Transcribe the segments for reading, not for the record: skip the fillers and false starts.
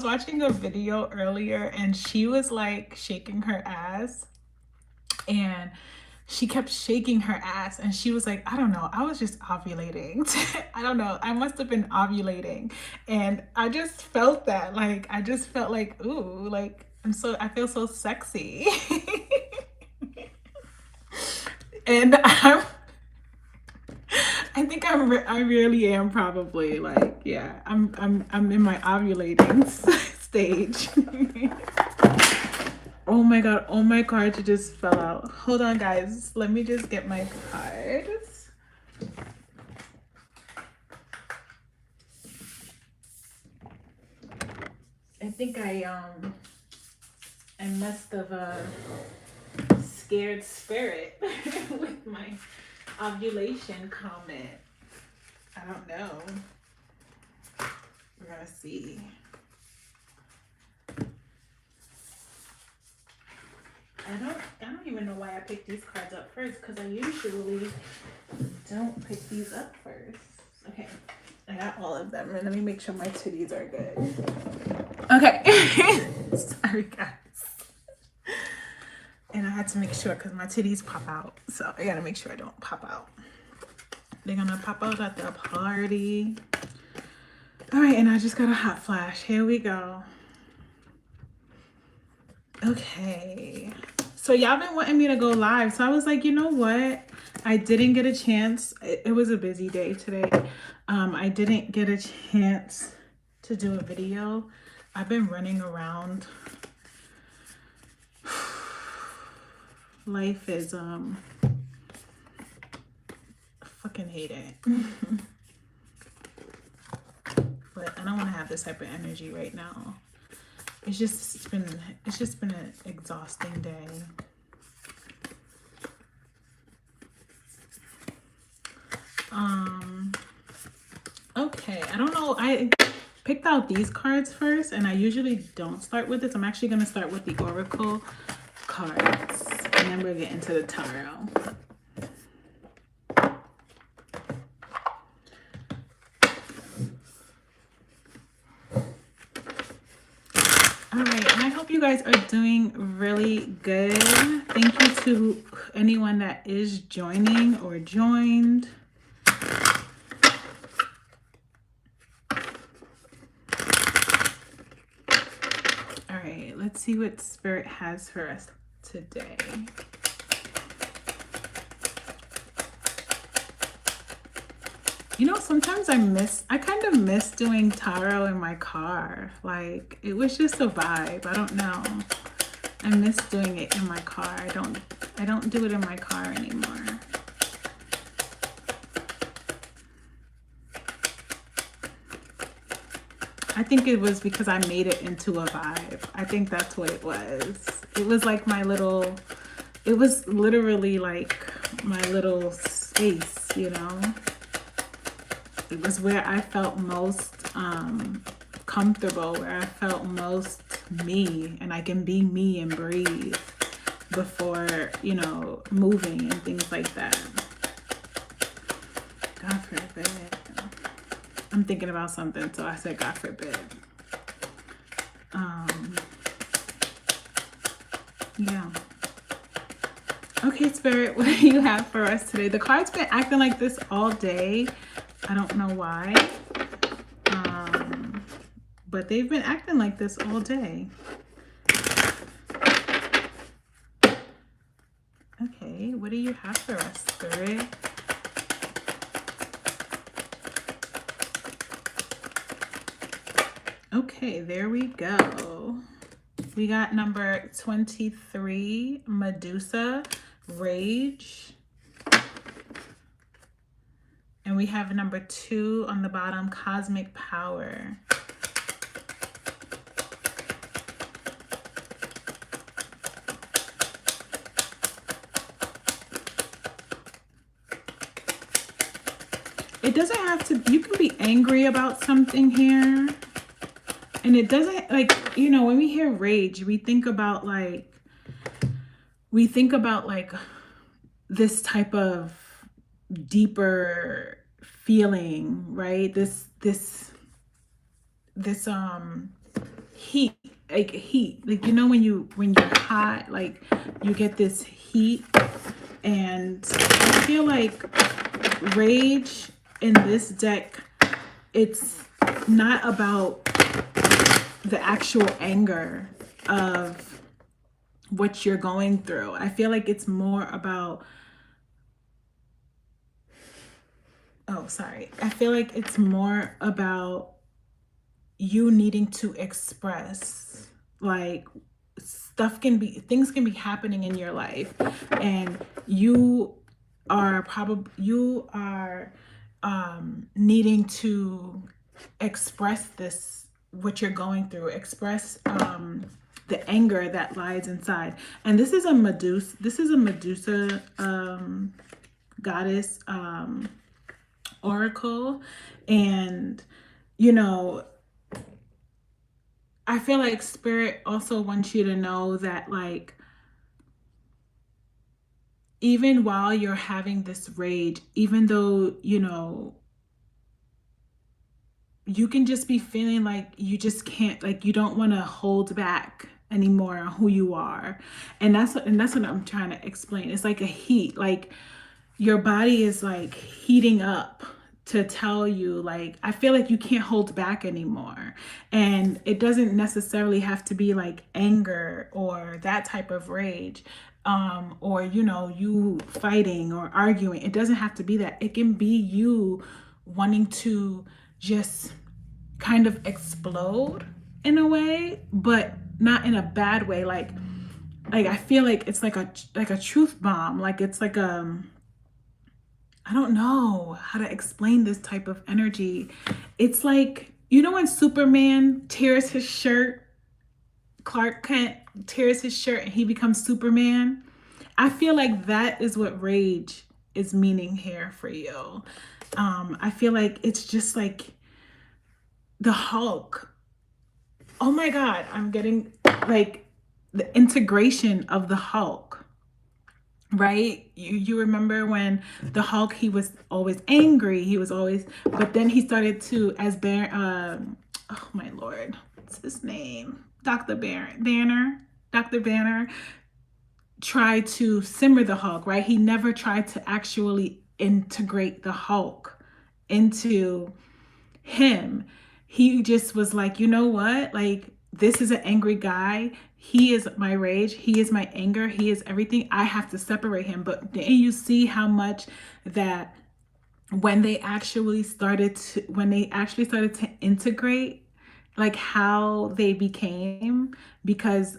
Watching a video earlier and she was like shaking her ass, and she kept shaking her ass, and she was like, I don't know, I was just ovulating. I don't know, I must have been ovulating. And I just felt that, like, I just felt like, ooh, like, I feel so sexy. And I think I really am, probably, like, yeah, I'm in my ovulating stage. Oh my god, all my cards just fell out. Hold on, guys. Let me just get my cards. I think I must have scared spirit with my ovulation comment. I don't know. We're gonna see. I don't even know why I picked these cards up first, because I usually don't pick these up first. Okay, I got all of them, and let me make sure my titties are good. Okay. Sorry, guys. And I had to make sure because my titties pop out, so I gotta make sure I don't pop out. They're gonna pop out at the party. All right, and I just got a hot flash. Here we go. Okay. So y'all been wanting me to go live. So I was like, you know what? I didn't get a chance. It was a busy day today. I didn't get a chance to do a video. I've been running around. Life is, I fucking hate it. But I don't want to have this type of energy right now. It's just been an exhausting day. Okay, I don't know. I picked out these cards first, and I usually don't start with this. I'm actually going to start with the Oracle cards, and then we'll get into the tarot. All right, and I hope you guys are doing really good. Thank you to anyone that is joining or joined. All right, let's see what Spirit has for us today. You know, sometimes I kind of miss doing tarot in my car. Like, it was just a vibe. I don't know. I miss doing it in my car. I don't do it in my car anymore. I think it was because I made it into a vibe. I think that's what it was. It was like it was literally like my little space, you know? It was where I felt most comfortable, where I felt most me, and I can be me and breathe before, you know, moving and things like that. God forbid. I'm thinking about something, so I said God forbid. Yeah. Okay, Spirit, what do you have for us today? The card's been acting like this all day. I don't know why. But they've been acting like this all day. Okay, what do you have for us, Spirit? Okay, there we go. We got number 23, Medusa, Rage. And we have number 2 on the bottom, Cosmic Power. It doesn't have to, you can be angry about something here. And it doesn't, like, you know, when we hear rage, we think about like this type of deeper feeling, right? This heat, like heat, like when you're hot, like you get this heat. And I feel like rage in this deck, it's not about the actual anger of what you're going through. I feel like it's more about, I feel like it's more about you needing to express, like, things can be happening in your life, and you are needing to express this, what you're going through, express the anger that lies inside. And this is a Medusa goddess oracle. And you know, I feel like spirit also wants you to know that, like, even while you're having this rage, even though, you can just be feeling like you just can't, like, you don't want to hold back anymore on who you are. And that's what I'm trying to explain. It's like a heat, like your body is like heating up to tell you, like, I feel like you can't hold back anymore. And it doesn't necessarily have to be like anger or that type of rage, or you fighting or arguing. It doesn't have to be that. It can be you wanting to just kind of explode in a way, but not in a bad way. Like I feel like it's like a truth bomb. Like it's like I don't know how to explain this type of energy. It's like, when Superman tears his shirt, Clark Kent tears his shirt and he becomes Superman. I feel like that is what rage is meaning here for you. I feel like it's just like the Hulk. Oh my God, I'm getting like the integration of the Hulk, right? You remember when the Hulk, he was always angry. He was always, but then he started to, oh my Lord, what's his name? Dr. Banner tried to simmer the Hulk, right? He never tried to actually integrate the Hulk into him. He just was like, you know what? Like, this is an angry guy. He is my rage. He is my anger. He is everything. I have to separate him. But then you see how much that when they actually started to integrate, like how they became, because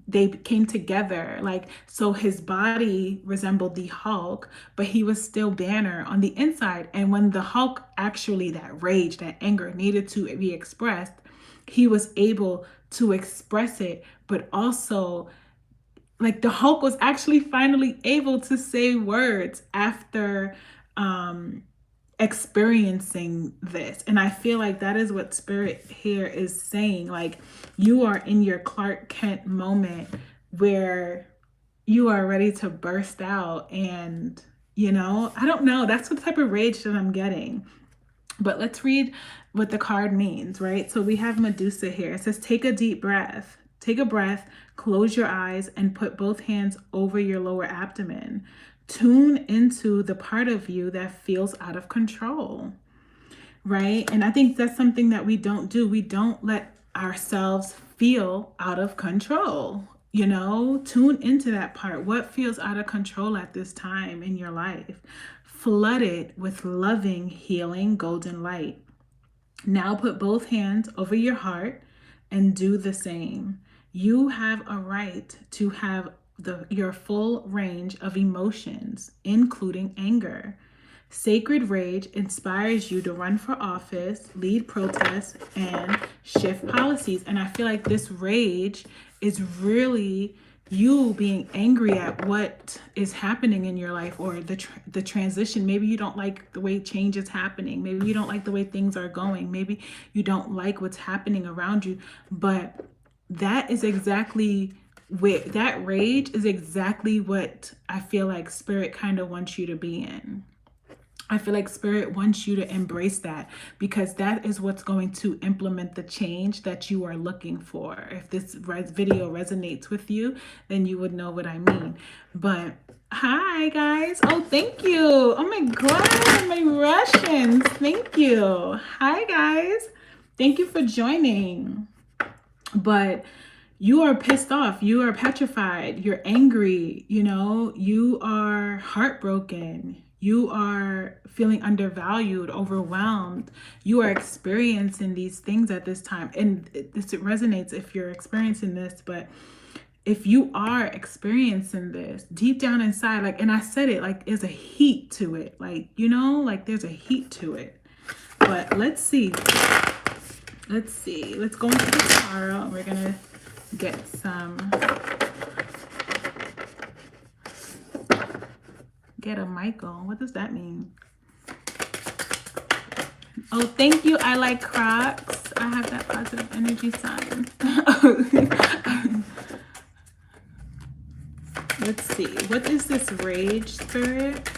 they came together, like, so his body resembled the Hulk, but he was still Banner on the inside. And when the Hulk actually, that rage, that anger needed to be expressed, he was able to express it. But also, like, the Hulk was actually finally able to say words after experiencing this. And I feel like that is what spirit here is saying. Like, you are in your Clark Kent moment where you are ready to burst out. And I don't know, that's the type of rage that I'm getting. But let's read what the card means, right? So we have Medusa here. It says, take a deep breath. Take a breath, close your eyes, and put both hands over your lower abdomen. Tune into the part of you that feels out of control, right? And I think that's something that we don't do. We don't let ourselves feel out of control. Tune into that part. What feels out of control at this time in your life? Flood it with loving, healing, golden light. Now put both hands over your heart and do the same. You have a right to have your full range of emotions, including anger. Sacred rage inspires you to run for office, lead protests, and shift policies. And I feel like this rage is really you being angry at what is happening in your life, or the transition. Maybe you don't like the way change is happening. Maybe you don't like the way things are going. Maybe you don't like what's happening around you. But that is exactly that rage is exactly what I feel like spirit kind of wants you to be in. I feel like spirit wants you to embrace that, because that is what's going to implement the change that you are looking for. If this video resonates with you, then you would know what I mean. But hi guys. Oh, thank you. Oh my God, my Russians. Thank you. Hi guys. Thank you for joining. But you are pissed off, you are petrified, you're angry, you are heartbroken, you are feeling undervalued, overwhelmed, you are experiencing these things at this time. And this resonates if you're experiencing this, but if you are experiencing this deep down inside, like, and I said it, like, there's a heat to it, like, like there's a heat to it. But let's see, let's go into the tarot, and we're gonna get a Michael. What does that mean? Oh, thank you. I like Crocs. I have that positive energy sign. Let's see. What is this rage spirit?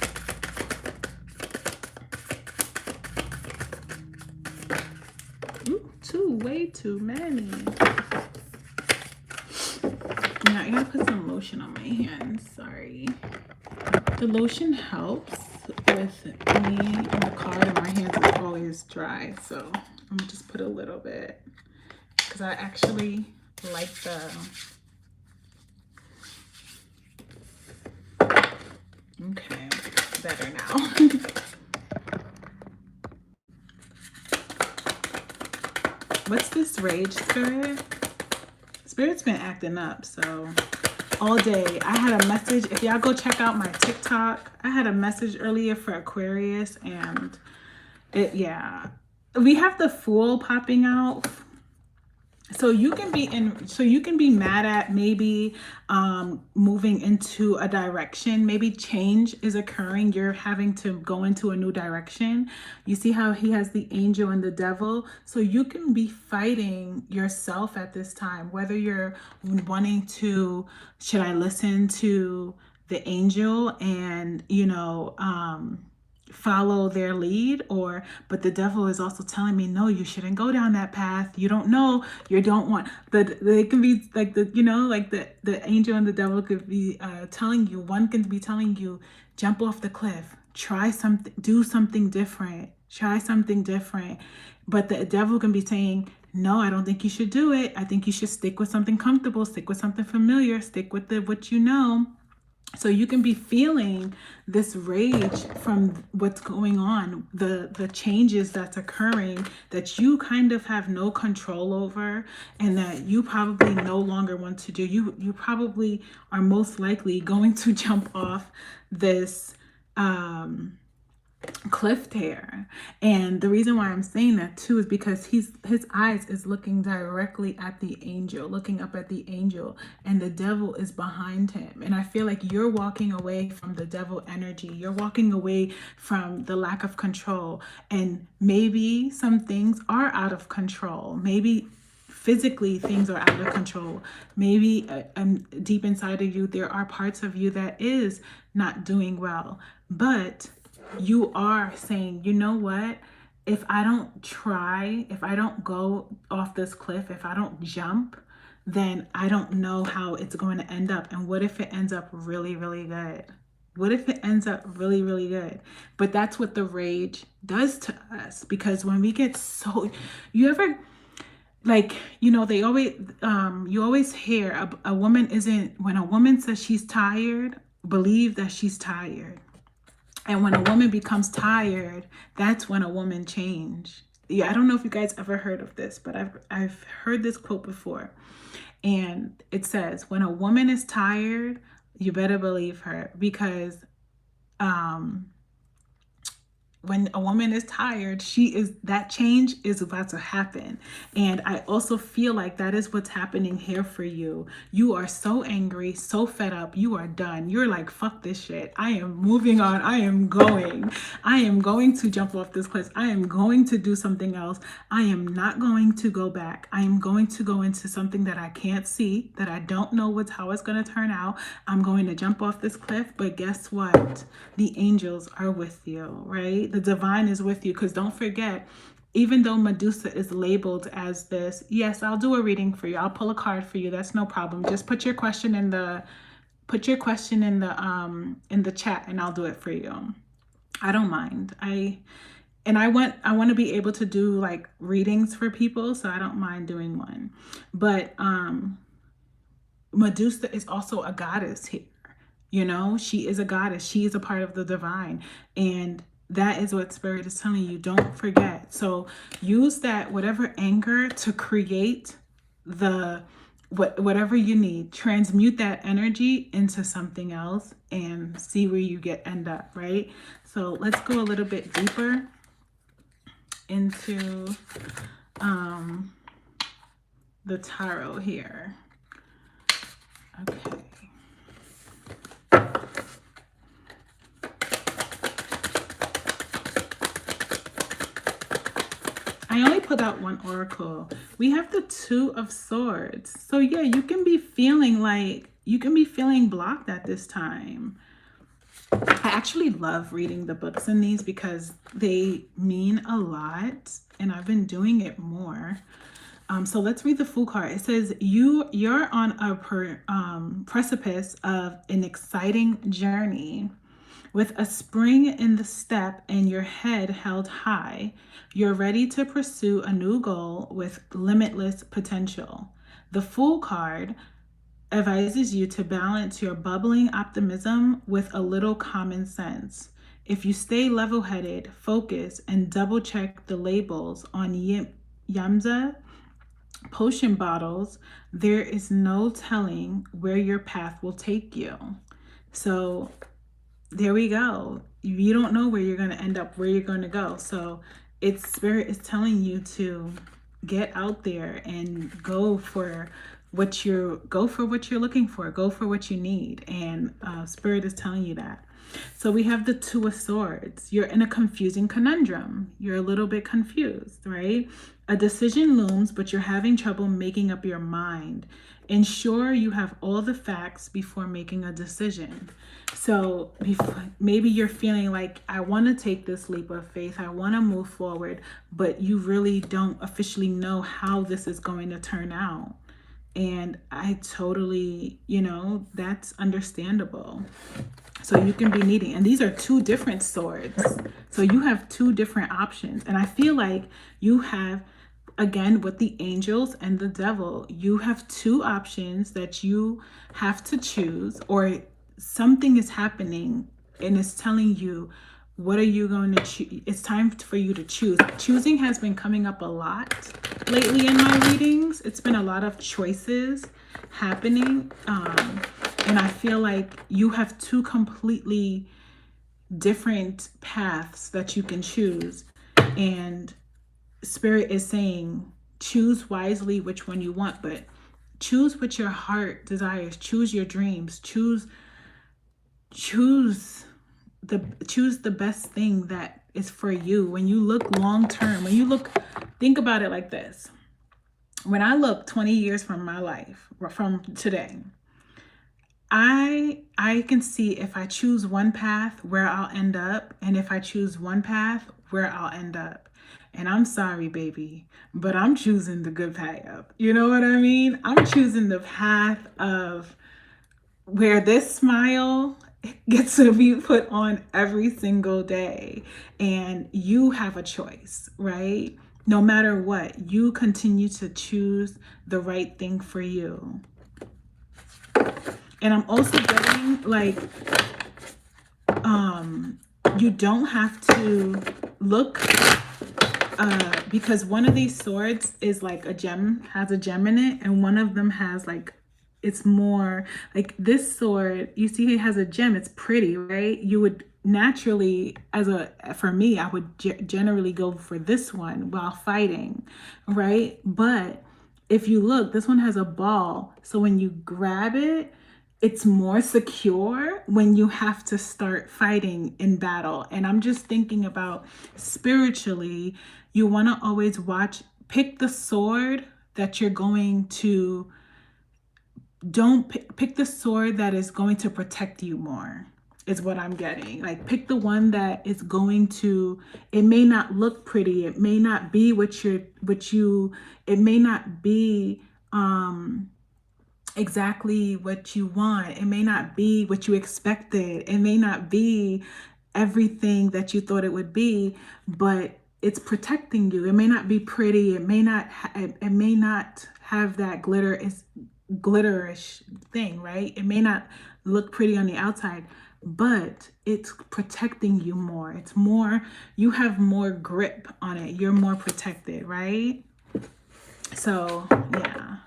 Ooh, way too many. Now I gotta put some lotion on my hands. Sorry. The lotion helps with me in the car, and my hands are always dry, so I'm gonna just put a little bit, because I actually like the okay, better now. What's this rage spirit? Spirit's been acting up, so all day. I had a message. If y'all go check out my TikTok, I had a message earlier for Aquarius, and we have the Fool popping out. So you can be mad at maybe moving into a direction. Maybe change is occurring. You're having to go into a new direction. You see how he has the angel and the devil. So you can be fighting yourself at this time, whether you're wanting to, should I listen to the angel and, follow their lead, but the devil is also telling me, no, you shouldn't go down that path. You don't know, you don't want they can be like the angel and the devil could be telling you, one can be telling you, jump off the cliff, try something, do something different, try something different. But the devil can be saying, no, I don't think you should do it. I think you should stick with something comfortable, stick with something familiar, stick with what you know. So you can be feeling this rage from what's going on, the changes that's occurring that you kind of have no control over, and that you probably no longer want to do. You probably are most likely going to jump off this cliff there. And the reason why I'm saying that too is because his eyes is looking directly at the angel, looking up at the angel, and the devil is behind him. And I feel like you're walking away from the devil energy. You're walking away from the lack of control, and maybe some things are out of control. Maybe physically things are out of control. Maybe deep inside of you there are parts of you that is not doing well, but you are saying, you know what, if I don't try, if I don't go off this cliff, if I don't jump, then I don't know how it's going to end up. And what if it ends up really, really good? What if it ends up really, really good? But that's what the rage does to us, because when we get so, you ever, like, they always, you always hear a woman isn't, when a woman says she's tired, believe that she's tired. And when a woman becomes tired, that's when a woman change. Yeah, I don't know if you guys ever heard of this, but I've heard this quote before. And it says, when a woman is tired, you better believe her, because when a woman is tired, that change is about to happen. And I also feel like that is what's happening here for you. You are so angry, so fed up, you are done. You're like, fuck this shit. I am moving on. I am going to jump off this cliff. I am going to do something else. I am not going to go back. I am going to go into something that I can't see, that I don't know how it's going to turn out. I'm going to jump off this cliff, but guess what? The angels are with you, right? The divine is with you, because don't forget, even though Medusa is labeled as this, yes, I'll do a reading for you. I'll pull a card for you. That's no problem. Just put your question in the in the chat, and I'll do it for you. I don't mind. I want to be able to do like readings for people, so I don't mind doing one. But Medusa is also a goddess here. You know, she is a goddess. She is a part of the divine. And that is what Spirit is telling you. Don't forget. So use that, whatever anger, to create whatever you need. Transmute that energy into something else and see where you end up, right? So let's go a little bit deeper into the tarot here. Okay. I only put out one oracle. We have the Two of Swords. So yeah, you can be feeling blocked at this time. I actually love reading the books in these because they mean a lot, and I've been doing it more. So let's read the Fool card. It says you're on a precipice of an exciting journey. With a spring in the step and your head held high, you're ready to pursue a new goal with limitless potential. The Fool card advises you to balance your bubbling optimism with a little common sense. If you stay level-headed, focus, and double-check the labels on Yamza potion bottles, there is no telling where your path will take you. So there we go. You don't know where you're going to end up, where you're going to go. So Spirit is telling you to get out there and go for what you're looking for. Go for what you need. And Spirit is telling you that. So we have the Two of Swords. You're in a confusing conundrum. You're a little bit confused, right? A decision looms, but you're having trouble making up your mind. Ensure you have all the facts before making a decision. So maybe you're feeling like, I want to take this leap of faith. I want to move forward, but you really don't officially know how this is going to turn out. And I totally, that's understandable. So you can be needing, and these are two different swords. So you have two different options. And I feel like you have, again, with the angels and the devil, you have two options that you have to choose, or something is happening and it's telling you, what are you going to choose? It's time for you to choose. Choosing has been coming up a lot lately in my readings. It's been a lot of choices happening. And I feel like you have two completely different paths that you can choose. And Spirit is saying, choose wisely which one you want, but choose what your heart desires. Choose your dreams. Choose the best thing that is for you. When you look long term, think about it like this. When I look 20 years from my life, from today, I can see if I choose one path where I'll end up, and if I choose one path where I'll end up. And I'm sorry, baby, but I'm choosing the good path. You know what I mean? I'm choosing the path of where this smile gets to be put on every single day. And you have a choice, right? No matter what, you continue to choose the right thing for you. And I'm also getting like, you don't have to look, because one of these swords is like has a gem in it, and one of them has like, it's more like this sword, you see it has a gem, it's pretty, right? You would naturally, for me, I would generally go for this one while fighting, right? But if you look, this one has a ball. So when you grab it, it's more secure when you have to start fighting in battle. And I'm just thinking about spiritually, you want to always pick the sword that you're going to, don't pick the sword that is going to protect you more, is what I'm getting. Like, pick the one that is going to, it may not look pretty, it may not be it may not be exactly what you want, it may not be what you expected, it may not be everything that you thought it would be, but it's protecting you. It may not be pretty, it may not have that glitterish thing, right? It may not look pretty on the outside, but it's protecting you more. It's more, you have more grip on it. You're more protected, right? So, yeah.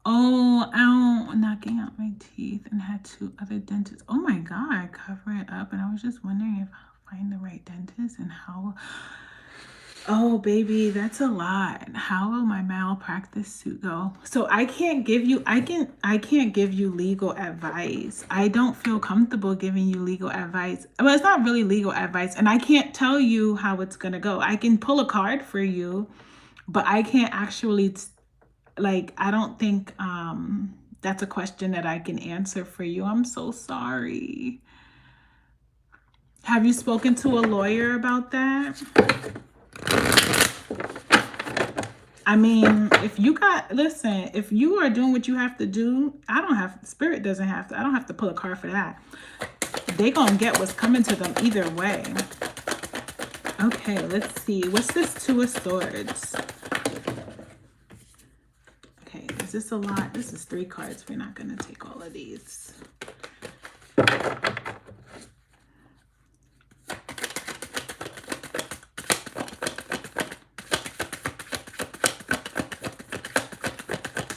Oh, ow, knocking out my teeth and had 2 other dentists. Oh my God, cover it up. And I was just wondering if I'll find the right dentist and how. Oh, baby, that's a lot. How will my malpractice suit go? So I can't give you legal advice. I don't feel comfortable giving you legal advice. Well, it's not really legal advice, and I can't tell you how it's gonna go. I can pull a card for you, but I can't actually, I don't think that's a question that I can answer for you. I'm so sorry. Have you spoken to a lawyer about that? I mean, if you are doing what you have to do, Spirit doesn't have to, I don't have to pull a card for that. They gonna get what's coming to them either way. Okay, let's see. What's this 2 of Swords? Okay, is this a lot? This is 3 cards. We're not gonna take all of these.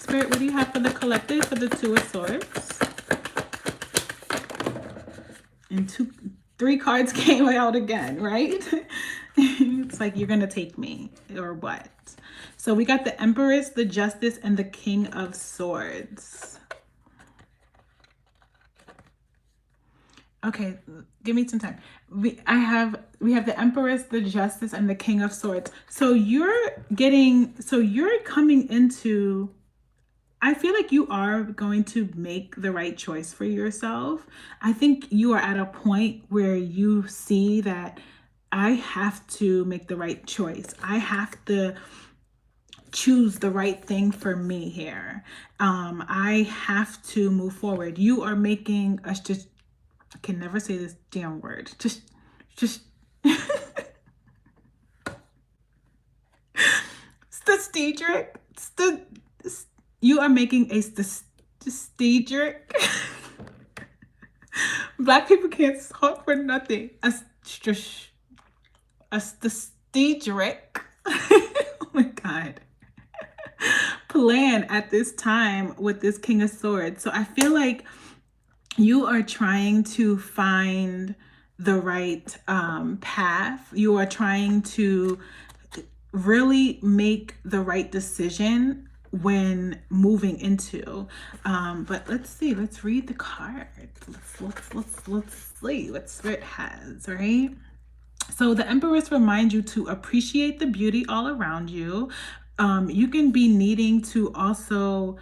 Spirit, what do you have for the collective for the 2 of Swords? And 3 cards came out again, right? It's like, you're gonna take me or what? So we got the Empress, the Justice, and the King of Swords. Okay, give me some time. We have the Empress, the Justice, and the King of Swords. So you're coming into, I feel like you are going to make the right choice for yourself. I think you are at a point where you see that I have to make the right choice. I have to choose the right thing for me here. I have to move forward. You are making I can never say this damn word. Just strategic. You are making a strategic. Black people can't talk for nothing. A strategic. Oh my God. Plan at this time with this King of Swords. So I feel like you are trying to find the right path. You are trying to really make the right decision when moving into. But let's see. Let's read the cards. Let's see what Spirit has, right? So the Empress reminds you to appreciate the beauty all around you. You can be needing to also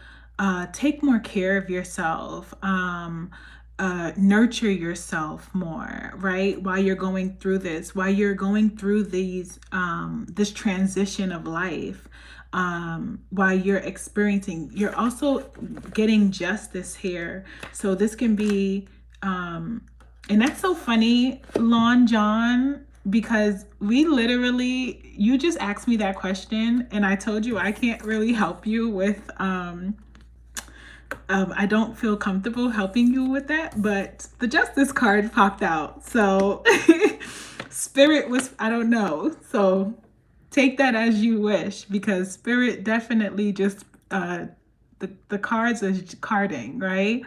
take more care of yourself, nurture yourself more, right? While you're going through this, this transition of life, while you're experiencing, you're also getting justice here. So this can be, and that's so funny, Lon John, because you just asked me that question and I told you I can't really help you with, I don't feel comfortable helping you with that, but the Justice card popped out. So Spirit was, I don't know. So take that as you wish, because Spirit definitely just, the cards are carding, right?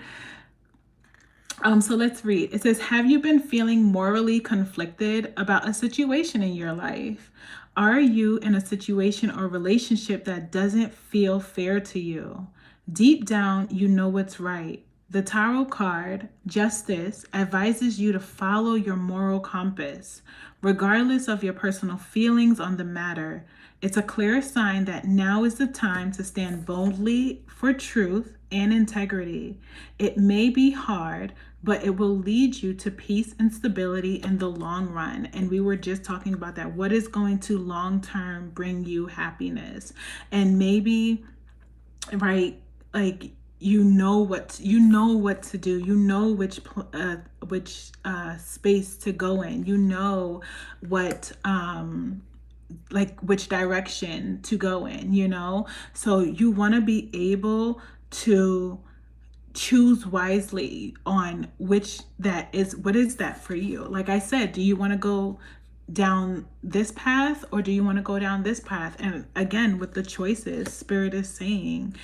So let's read. It says, have you been feeling morally conflicted about a situation in your life? Are you in a situation or relationship that doesn't feel fair to you? Deep down, you know what's right. The tarot card, Justice, advises you to follow your moral compass, regardless of your personal feelings on the matter. It's a clear sign that now is the time to stand boldly for truth and integrity. It may be hard, but it will lead you to peace and stability in the long run. And we were just talking about that. What is going to long term bring you happiness? And maybe, right, like you know what to do. You know which space to go in. You know what like which direction to go in, you know? So you want to be able to choose wisely on which that is. What is that for you? Like I said, do you want to go down this path or do you want to go down this path? And again, with the choices, Spirit is saying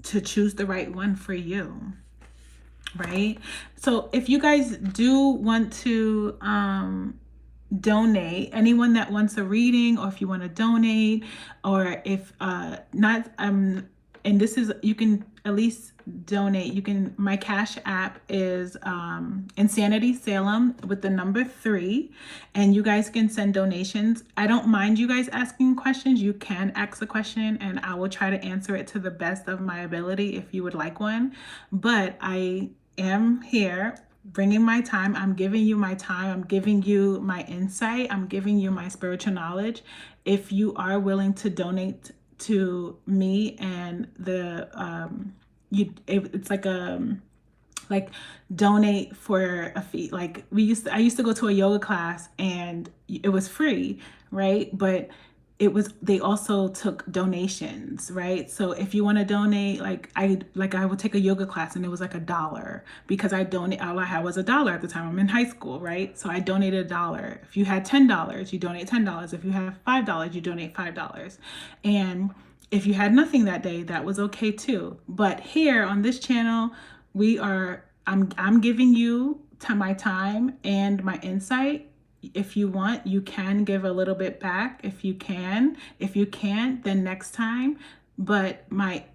to choose the right one for you, right? So if you guys do want to donate, anyone that wants a reading, or if you want to donate, or if not, and this is, you can at least donate. You can, my Cash App is Insanity Salem with the number 3, and you guys can send donations. I don't mind you guys asking questions. You can ask a question and I will try to answer it to the best of my ability if you would like one. But I am here bringing my time. I'm giving you my time. I'm giving you my insight. I'm giving you my spiritual knowledge. If you are willing to donate to me and the it's like donate for a fee. Like I used to go to a yoga class and it was free, right? But they also took donations, right? So if you want to donate, I would take a yoga class and it was like $1 because all I had was $1 at the time. I'm in high school, right? So I donated $1. If you had $10, you donate $10. If you have $5, you donate $5. And if you had nothing that day, that was okay too. But here on this channel, I'm giving you my time and my insight. If you want, you can give a little bit back if you can. If you can't, then next time. But my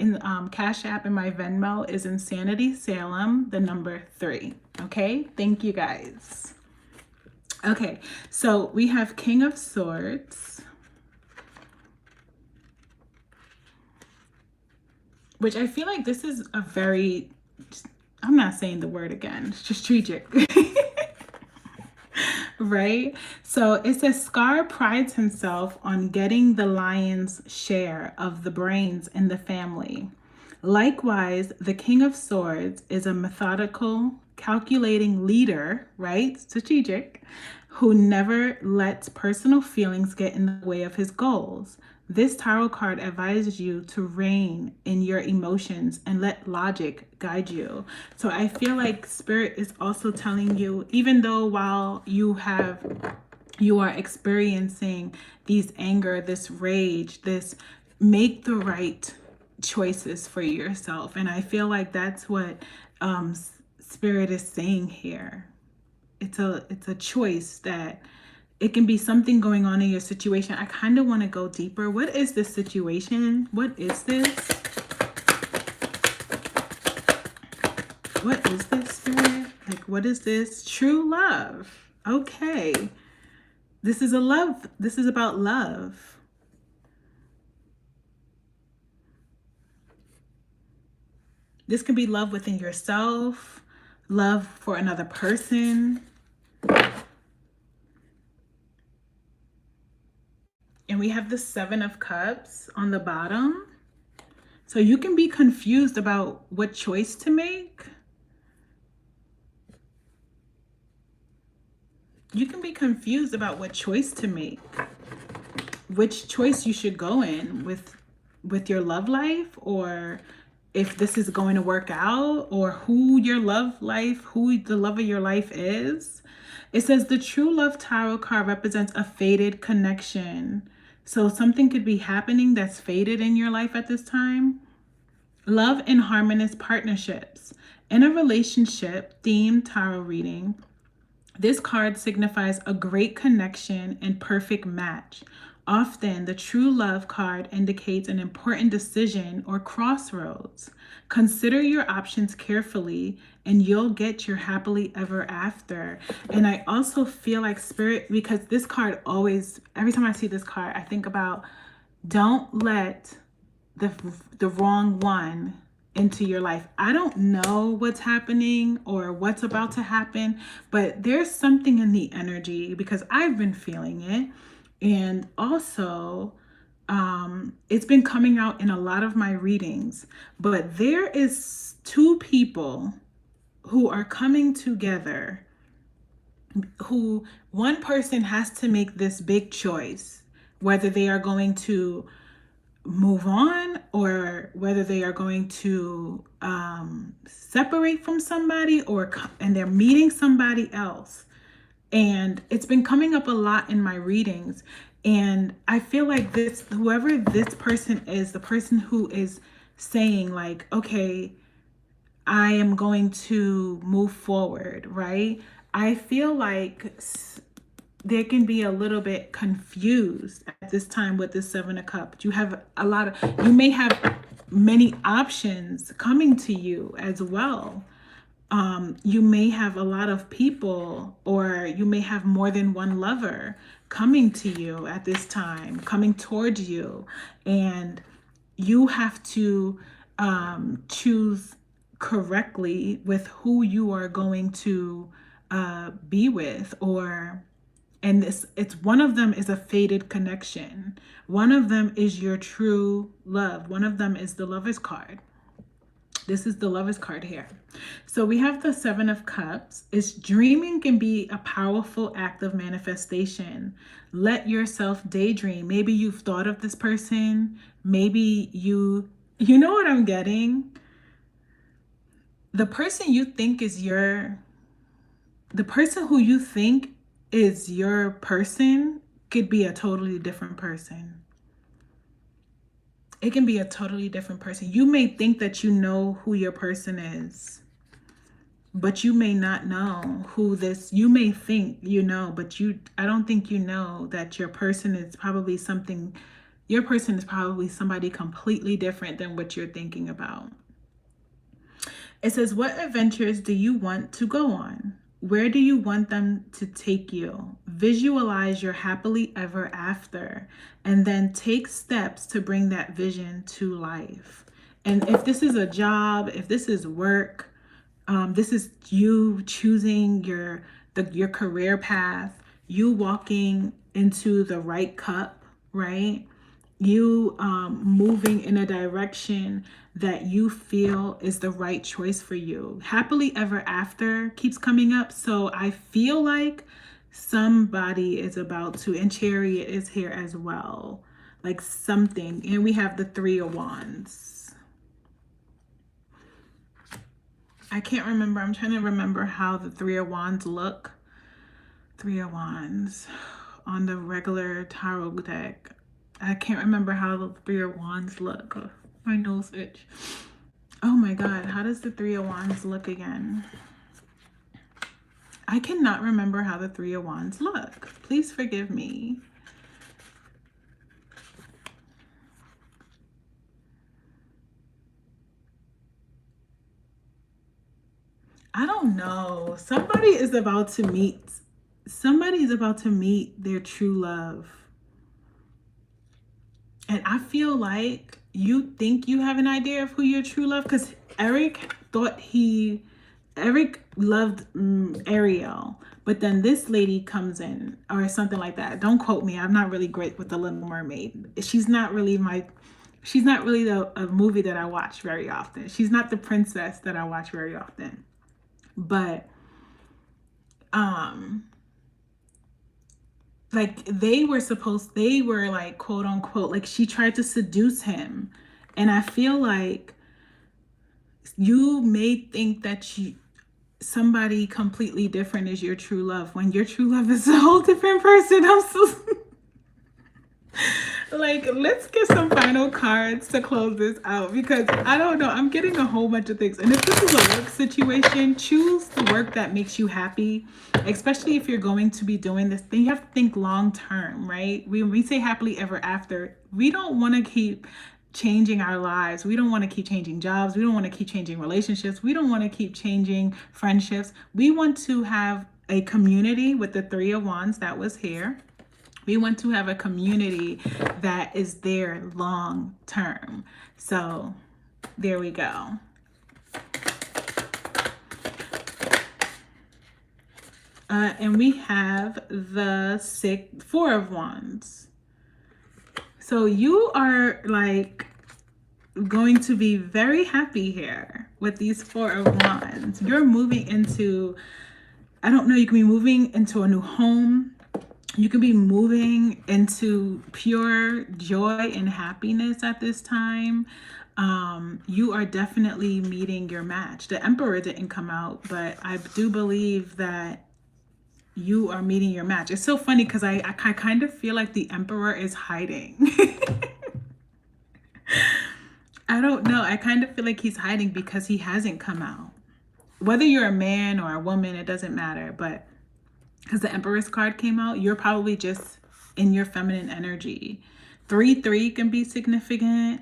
Cash App and my Venmo is Insanity Salem, the number 3. Okay, thank you guys. Okay, so we have King of Swords, which I feel like this is a very, I'm not saying the word again, strategic. Right? So it says Scar prides himself on getting the lion's share of the brains in the family. Likewise, the King of Swords is a methodical, calculating leader, right? Strategic, who never lets personal feelings get in the way of his goals. This tarot card advises you to rein in your emotions and let logic guide you. So I feel like Spirit is also telling you, even though while you are experiencing these anger, this rage, this, make the right choices for yourself. And I feel like that's what Spirit is saying here. It's a choice that it can be something going on in your situation. I kind of want to go deeper. What is this situation? What is this? What is this, Spirit? Like, what is this? True love. Okay. This is about love. This could be love within yourself, love for another person. And we have the 7 of Cups on the bottom. So you can be confused about what choice to make. You can be confused about what choice to make. Which choice you should go in with your love life, or if this is going to work out, or who the love of your life is. It says the True Love Tarot card represents a faded connection. So something could be happening that's faded in your life at this time. Love and harmonious partnerships. In a relationship themed tarot reading, this card signifies a great connection and perfect match. Often, the true love card indicates an important decision or crossroads. Consider your options carefully and you'll get your happily ever after. And I also feel like spirit, because this card always, every time I see this card, I think about don't let the wrong one into your life. I don't know what's happening or what's about to happen, but there's something in the energy because I've been feeling it. And also, it's been coming out in a lot of my readings, but there is two people who are coming together, who one person has to make this big choice, whether they are going to move on or whether they are going to separate from somebody, and they're meeting somebody else. And it's been coming up a lot in my readings, and I feel like this, whoever this person is, the person who is saying like, okay, I am going to move forward, right? I feel like they can be a little bit confused at this time with the Seven of Cups. You may have many options coming to you as well. You may have a lot of people, or you may have more than one lover coming to you at this time, coming towards you. And you have to choose correctly with who you are going to be with, and it's one of them is a fated connection. One of them is your true love. One of them is the Lover's card. This is the Lover's card here. So we have the Seven of Cups. It's dreaming can be a powerful act of manifestation. Let yourself daydream. Maybe you've thought of this person. Maybe you know what I'm getting. The person you think is the person who you think is your person could be a totally different person. It can be a totally different person. You may think that you know who your person is, but you may not know you may think you know, but I don't think you know that your person is probably somebody completely different than what you're thinking about. It says, what adventures do you want to go on? Where do you want them to take you? Visualize your happily ever after, and then take steps to bring that vision to life. And if this is a job, if this is work, this is you choosing your career path, you walking into the right cup, right? You moving in a direction that you feel is the right choice for you. Happily ever after keeps coming up. So I feel like somebody is about to, and Chariot is here as well. Like something. And we have the Three of Wands. I can't remember. I'm trying to remember how the Three of Wands look. Three of Wands on the regular tarot deck. I can't remember how the Three of Wands look. Oh, my nose itch. Oh my God, how does the Three of Wands look again? I cannot remember how the Three of Wands look. Please forgive me. I don't know. Somebody's about to meet their true love. And I feel like you think you have an idea of who your true love, because Eric loved Ariel, but then this lady comes in or something like that. Don't quote me. I'm not really great with The Little Mermaid. She's not really a movie that I watch very often. She's not the princess that I watch very often. But like they were like, quote unquote, like she tried to seduce him. And I feel like you may think that somebody completely different is your true love when your true love is a whole different person. Like, let's get some final cards to close this out because I don't know. I'm getting a whole bunch of things. And if this is a work situation, choose the work that makes you happy, especially if you're going to be doing this thing. You have to think long term, right? When we say happily ever after, we don't want to keep changing our lives. We don't want to keep changing jobs. We don't want to keep changing relationships. We don't want to keep changing friendships. We want to have a community with the Three of Wands that was here. We want to have a community that is there long term. So there we go. And we have the Four of Wands. So you are like going to be very happy here with these Four of Wands. You're moving into, I don't know, you can be moving into a new home. You can be moving into pure joy and happiness at this time. You are definitely meeting your match. The Emperor didn't come out, but I do believe that you are meeting your match. It's so funny because I kind of feel like the Emperor is hiding. I don't know. I kind of feel like he's hiding because he hasn't come out. Whether you're a man or a woman, it doesn't matter. But because the Empress card came out, you're probably just in your feminine energy. 3-3 can be significant.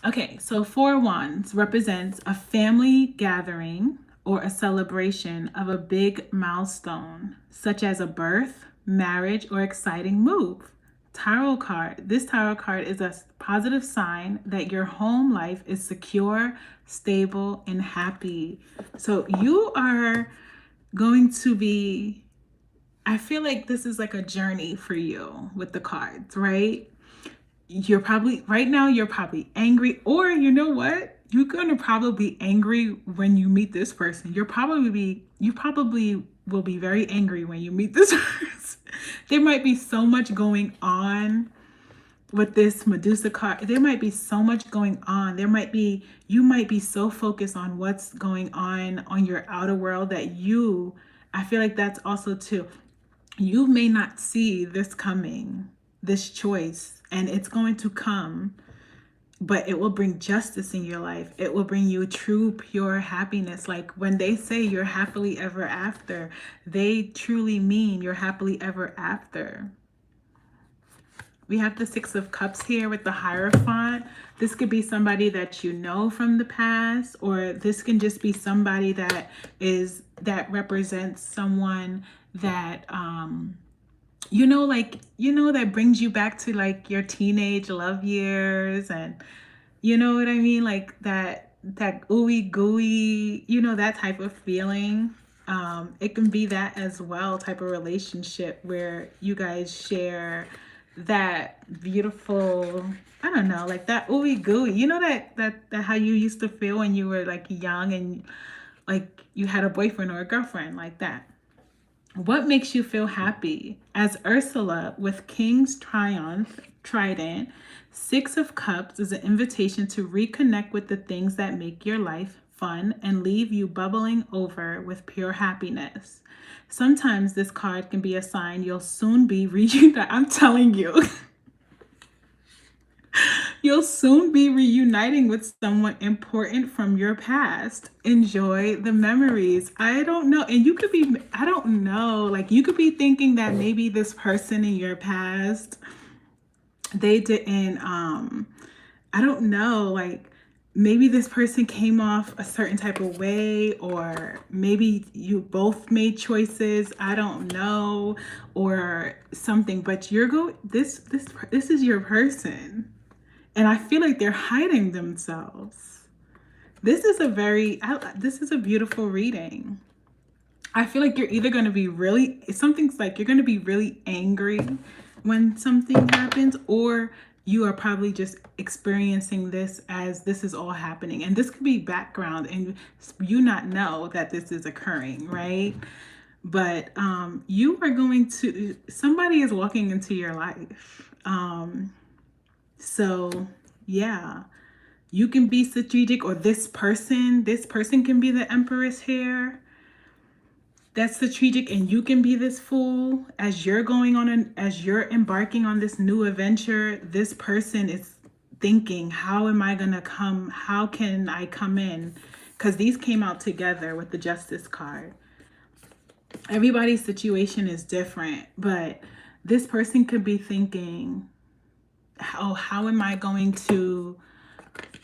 Okay, so Four Wands represents a family gathering or a celebration of a big milestone, such as a birth, marriage, or exciting move. Tarot card. This tarot card is a positive sign that your home life is secure, stable, and happy. So you are going to be, I feel like this is like a journey for you with the cards, right? You're probably, right now, you're probably angry, or you know what? You're going to probably be angry when you meet this person. You probably will be very angry when you meet this person. There might be so much going on with this Medusa card. There might be so much going on. You might be so focused on what's going on your outer world that I feel like that's also too, you may not see this coming, this choice, and it's going to come, but it will bring justice in your life. It will bring you true, pure happiness. Like when they say you're happily ever after, they truly mean you're happily ever after. We have the Six of Cups here with the Hierophant. This could be somebody that you know from the past, or this can just be somebody that represents someone that that brings you back to like your teenage love years, and you know what I mean, like that ooey gooey, that type of feeling. It can be that as well, type of relationship where you guys share that beautiful, I don't know, like that ooey gooey, that how you used to feel when you were like young and like you had a boyfriend or a girlfriend, like that. What makes you feel happy? As Ursula with King's Trident, Six of Cups is an invitation to reconnect with the things that make your life fun and leave you bubbling over with pure happiness. Sometimes this card can be a sign you'll soon be reunited. I'm telling you. You'll soon be reuniting with someone important from your past. Enjoy the memories. I don't know. And you could be, I don't know, like you could be thinking that maybe this person in your past, they didn't, I don't know, like maybe this person came off a certain type of way, or maybe you both made choices, I don't know, or something, but this is your person. And I feel like they're hiding themselves. This is a beautiful reading. I feel like you're either going to be something's like you're going to be really angry when something happens, or you are probably just experiencing this as this is all happening. And this could be background and you not know that this is occurring, right? But somebody is walking into your life. So yeah, you can be strategic, or this person can be the Empress here. that's strategic, and you can be this fool as you're as you're embarking on this new adventure. This person is thinking, how am I gonna come, how can I come in? Because these came out together with the Justice card. Everybody's situation is different, but this person could be thinking, how am I going to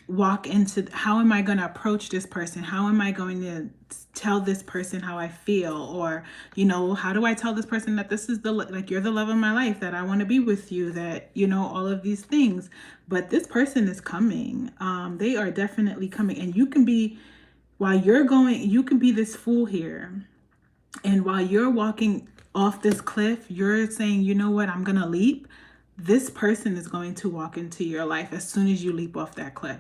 how am I going to approach this person? How am I going to tell this person how I feel? Or, how do I tell this person that this is you're the love of my life, that I want to be with you, that, all of these things. But this person is coming. They are definitely coming. And you can be, you can be this fool here. And while you're walking off this cliff, you're saying, you know what, I'm going to leap. This person is going to walk into your life as soon as you leap off that cliff.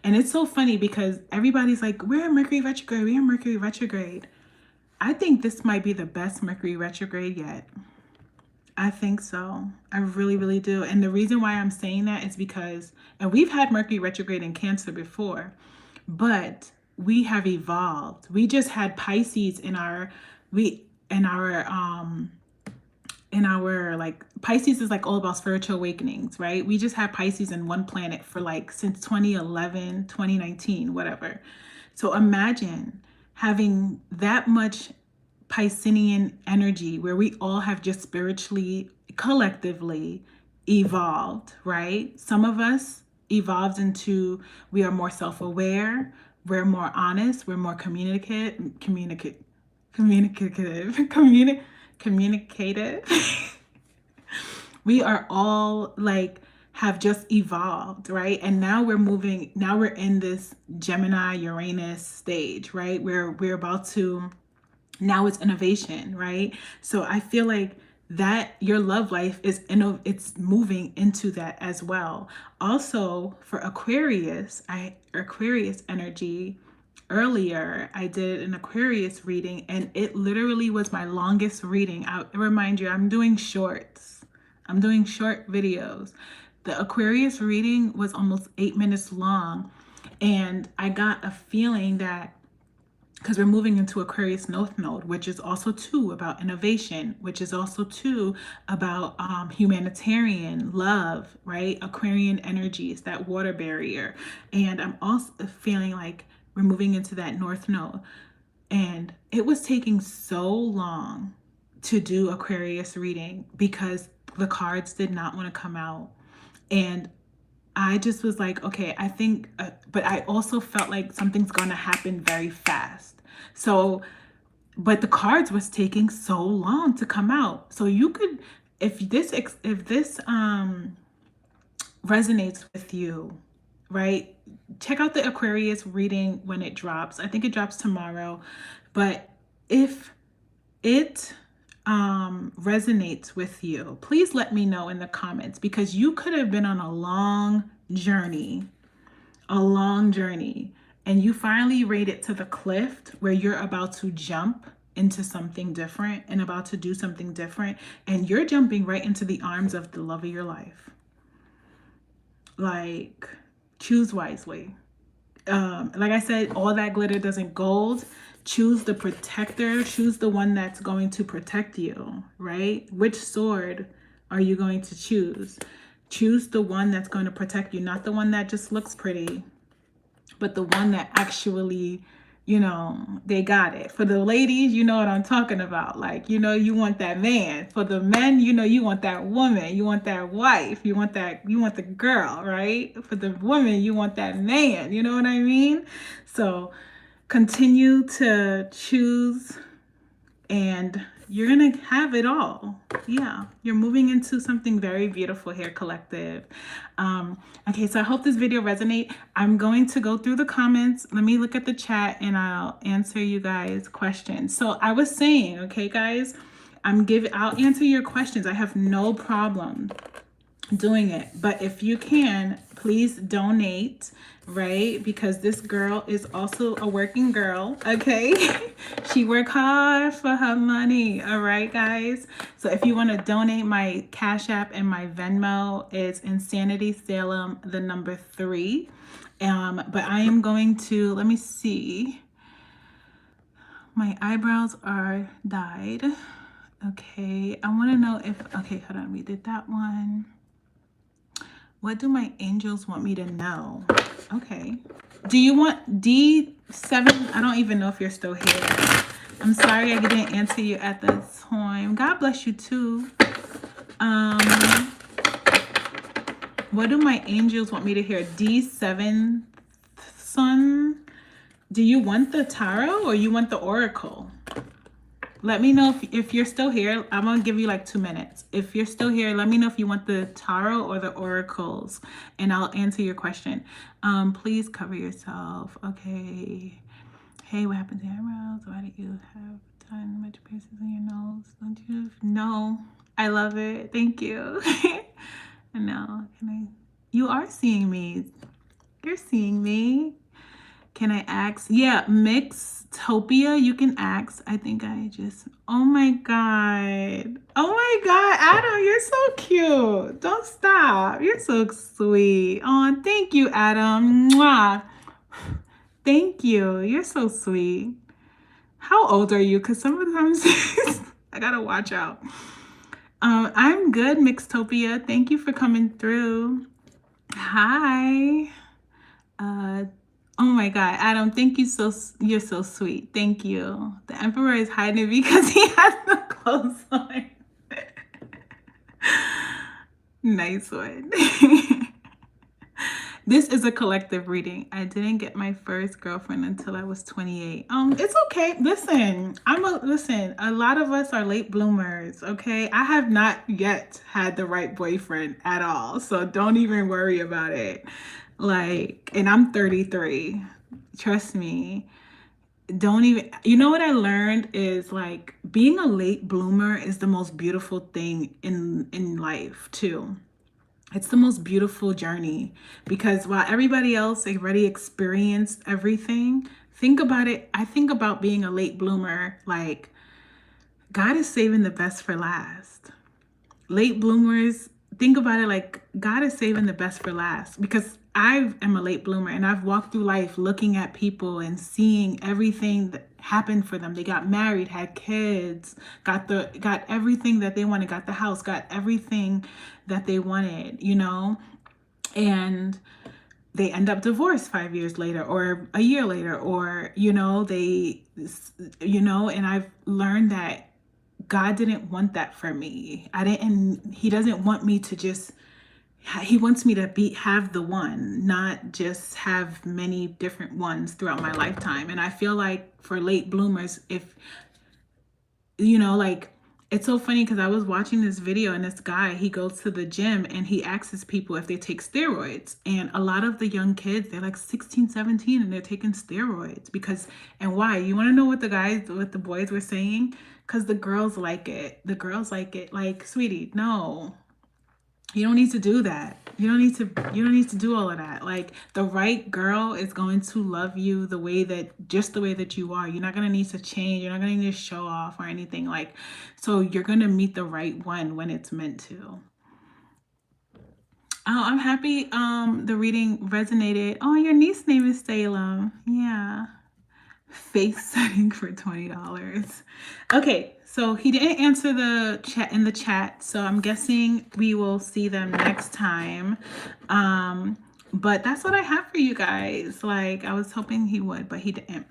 And it's so funny because everybody's like, we're in Mercury retrograde, we're in Mercury retrograde. I think this might be the best Mercury retrograde yet. I think so. I really, really do. And the reason why I'm saying that is because, and we've had Mercury retrograde in Cancer before, but we have evolved. We just had Pisces in our like, Pisces is like all about spiritual awakenings, right? We just had Pisces in one planet for like since 2011, 2019, whatever. So imagine having that much Piscean energy where we all have just spiritually, collectively evolved, right? Some of us evolved into, we are more self-aware, we're more honest, we're more communicative. We are all like, have just evolved, right? And now we're in this Gemini Uranus stage, right? Where we're about to, now it's innovation, right? So I feel like that your love life is, it's moving into that as well. Also for Aquarius energy, earlier I did an Aquarius reading, and it literally was my longest reading. I remind you, I'm doing short videos. The Aquarius reading was almost 8 minutes long, and I got a feeling that, because we're moving into Aquarius North Node, which is also too about innovation, which is also too about humanitarian love, right? Aquarian energies, that water barrier. And I'm also feeling like we're moving into that North Node. And it was taking so long to do Aquarius reading because the cards did not want to come out. And I just was like, okay, I think, but I also felt like something's going to happen very fast. So, but the cards was taking so long to come out. So you could, if this resonates with you, right? Check out the Aquarius reading when it drops. I think it drops tomorrow. But if it resonates with you, please let me know in the comments, because you could have been on a long journey, and you finally made it to the cliff where you're about to jump into something different and about to do something different, and you're jumping right into the arms of the love of your life. Like, choose wisely. Like I said, all that glitter doesn't gold. Choose the protector. Choose the one that's going to protect you, right? Which sword are you going to choose? Choose the one that's going to protect you, not the one that just looks pretty, but the one that actually, they got it. For the ladies, you know what I'm talking about. Like, you want that man. For the men, you want that woman. You want that wife. You want the girl, right? For the woman, you want that man. You know what I mean? So continue to choose, and you're going to have it all. Yeah, you're moving into something very beautiful here, collective. Okay, so I hope this video resonates. I'm going to go through the comments. Let me look at the chat and I'll answer you guys' questions. So I was saying, okay, guys, I'll answer your questions. I have no problem doing it. But if you can, please donate, right? Because this girl is also a working girl, okay? She worked hard for her money, all right, guys? So if you want to donate, my Cash App and my Venmo is Insanity Salem, the number 3. But I am going to, let me see. My eyebrows are dyed. Okay, I want to know if, okay, hold on, we did that one. What do my angels want me to know? Okay. Do you want D7? I don't even know if you're still here. I'm sorry I didn't answer you at the time. God bless you too. What do my angels want me to hear? D7 son? Do you want the tarot or you want the oracle? Let me know if you're still here. I'm going to give you like 2 minutes. If you're still here, let me know if you want the tarot or the oracles, and I'll answer your question. Please cover yourself. Okay. Hey, what happened to your eyebrows? Why do you have done much piercings in your nose? Don't you? No. I love it. Thank you. No. Can I? You are seeing me. You're seeing me. Can I ask? Yeah, Mixtopia, you can ask. I think I just, oh my God. Oh my God, Adam, you're so cute. Don't stop. You're so sweet. Oh, thank you, Adam. Mwah. Thank you. You're so sweet. How old are you? Because sometimes I gotta watch out. I'm good, Mixtopia. Thank you for coming through. Hi. Oh my God, Adam, thank you you're so sweet. Thank you. The Emperor is hiding because he has no clothes on. Nice one. This is a collective reading. I didn't get my first girlfriend until I was 28. It's okay. Listen, listen, a lot of us are late bloomers, okay? I have not yet had the right boyfriend at all. So don't even worry about it. Like, and I'm 33. Trust me. Don't even, you know what I learned is like being a late bloomer is the most beautiful thing in life too. It's the most beautiful journey because while everybody else already experienced everything, think about it. I think about being a late bloomer, like God is saving the best for last. Late bloomers, think about it like God is saving the best for last, because I am a late bloomer and I've walked through life looking at people and seeing everything that happened for them. They got married, had kids, got everything that they wanted, got the house, got everything that they wanted, you know, and they end up divorced 5 years later or a year later, or, you know, and I've learned that God didn't want that for me. He doesn't want me to just, he wants me to have the one, not just have many different ones throughout my lifetime. And I feel like for late bloomers, if, you know, like, it's so funny because I was watching this video and this guy, he goes to the gym and he asks people if they take steroids. And a lot of the young kids, they're like 16, 17 and they're taking steroids because, and why? You want to know what the boys were saying? Because the girls like it. The girls like it. Like, sweetie, no. You don't need to do that. You don't need to do all of that. Like, the right girl is going to love you just the way that you are. You're not going to need to change. You're not going to need to show off or anything. Like, so you're going to meet the right one when it's meant to. Oh, I'm happy the reading resonated. Oh, your niece's name is Salem. Yeah. Face setting for $20. Okay, so he didn't answer the chat in the chat, so I'm guessing we will see them next time. But that's what I have for you guys. Like, I was hoping he would, but he didn't.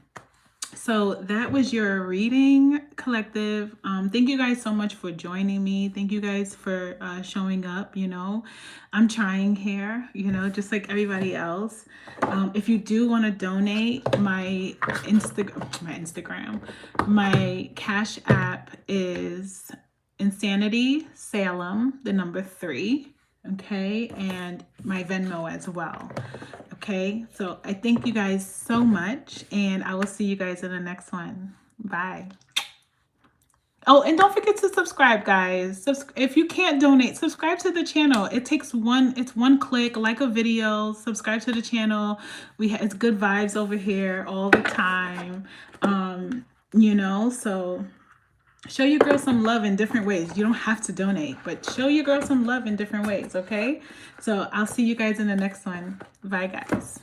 So that was your reading, collective. Thank you guys so much for joining me. Thank you guys for showing up. You know, I'm trying here, you know, just like everybody else. If you do want to donate, my Cash App is Insanity Salem, the number 3. Okay, and my Venmo as well. Okay, so I thank you guys so much, and I will see you guys in the next one. Bye. Oh, and don't forget to subscribe, guys. If you can't donate, subscribe to the channel. It takes it's one click, like a video, subscribe to the channel. It's good vibes over here all the time. You know, so show your girl some love in different ways. You don't have to donate, but show your girl some love in different ways, okay? So I'll see you guys in the next one. Bye, guys.